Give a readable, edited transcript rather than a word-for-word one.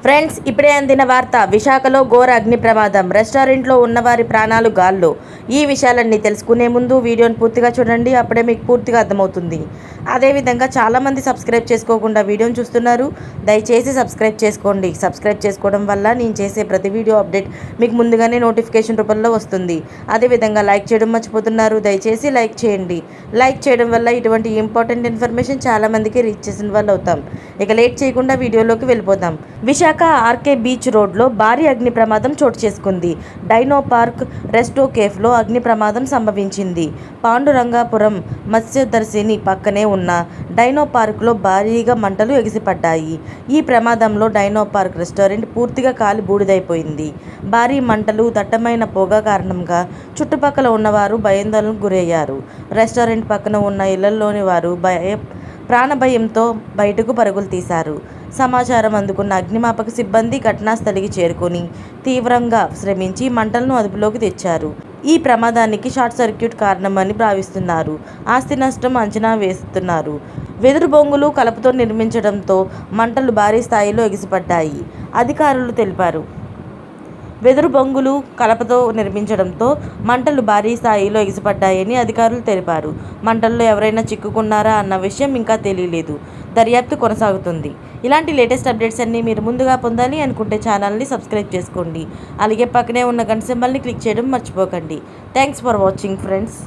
Friends, ఇప్పుడే అందిన వార్త. విశాఖలో ఘోర అగ్ని ప్రమాదం. రెస్టారెంట్లో ఉన్నవారి ప్రాణాలు గాల్లో. ఈ విషయాలన్నీ తెలుసుకునే ముందు వీడియోని పూర్తిగా చూడండి. అప్పుడే మీకు పూర్తిగా అర్థమవుతుంది. అదేవిధంగా చాలామంది సబ్స్క్రైబ్ చేసుకోకుండా వీడియోని చూస్తున్నారు. దయచేసి సబ్స్క్రైబ్ చేసుకోండి. సబ్స్క్రైబ్ చేసుకోవడం వల్ల నేను చేసే ప్రతి వీడియో అప్డేట్ మీకు ముందుగానే నోటిఫికేషన్ రూపంలో వస్తుంది. అదేవిధంగా లైక్ చేయడం మర్చిపోతున్నారు. దయచేసి లైక్ చేయండి. లైక్ చేయడం వల్ల ఇటువంటి ఇంపార్టెంట్ ఇన్ఫర్మేషన్ చాలామందికి రీచ్ చేసిన వాళ్ళు అవుతాం. ఇక లేట్ చేయకుండా వీడియోలోకి వెళ్ళిపోదాం. విశాఖ ఆర్కే బీచ్ రోడ్లో భారీ అగ్ని ప్రమాదం చోటు చేసుకుంది. డైనో పార్క్ రెస్టో కేఫ్లో అగ్ని ప్రమాదం సంభవించింది. పాండురంగాపురం మత్స్యదర్శిని పక్కనే ఉన్న డైనో పార్క్లో భారీగా మంటలు ఎగిసిపడ్డాయి. ఈ ప్రమాదంలో డైనో పార్క్ రెస్టారెంట్ పూర్తిగా కాలి బూడిదైపోయింది. భారీ మంటలు, దట్టమైన పొగ కారణంగా చుట్టుపక్కల ఉన్నవారు భయాందోళనకు గురయ్యారు. రెస్టారెంట్ పక్కన ఉన్న ఇళ్లలోని వారు ప్రాణభయంతో బయటకు పరుగులు తీశారు. సమాచారం అందుకున్న అగ్నిమాపక సిబ్బంది ఘటనాస్థలికి చేరుకొని తీవ్రంగా శ్రమించి మంటలను అదుపులోకి తెచ్చారు. ఈ ప్రమాదానికి షార్ట్ సర్క్యూట్ కారణమని భావిస్తున్నారు. ఆస్తి నష్టం అంచనా వేస్తున్నారు. వెదురు బొంగులు కలపతో నిర్మించడంతో మంటలు భారీ స్థాయిలో ఎగిసిపడ్డాయి అధికారులు తెలిపారు. వెదురు బొంగులు కలపతో నిర్మించడంతో మంటలు భారీ స్థాయిలో ఎగిసిపడ్డాయని అధికారులు తెలిపారు. మంటల్లో ఎవరైనా చిక్కుకున్నారా అన్న విషయం ఇంకా తెలియలేదు. దర్యాప్తు కొనసాగుతుంది. ఇలాంటి లేటెస్ట్ అప్డేట్స్ అన్నీ మీరు ముందుగా పొందాలి అనుకుంటే ఛానల్ని సబ్స్క్రైబ్ చేసుకోండి. అలాగే పక్కనే ఉన్న గంట సింబల్ని క్లిక్ చేయడం మర్చిపోకండి. Thanks for watching friends.